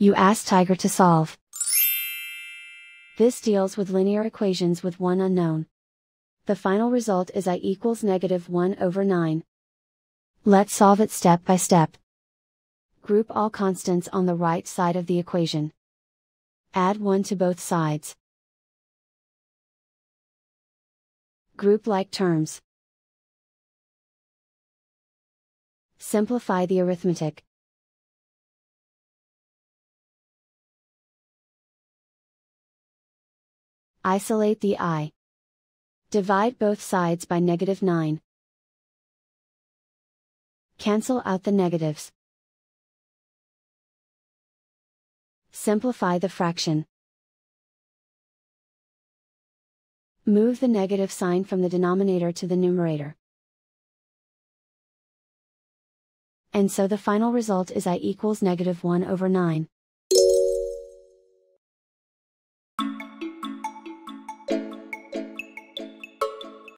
You ask Tiger to solve. This deals with linear equations with one unknown. The final result is I equals -1/9. Let's solve it step by step. Group all constants on the right side of the equation. Add 1 to both sides. Group like terms. Simplify the arithmetic. Isolate the I. Divide both sides by -9. Cancel out the negatives. Simplify the fraction. Move the negative sign from the denominator to the numerator. And so the final result is I equals -1/9.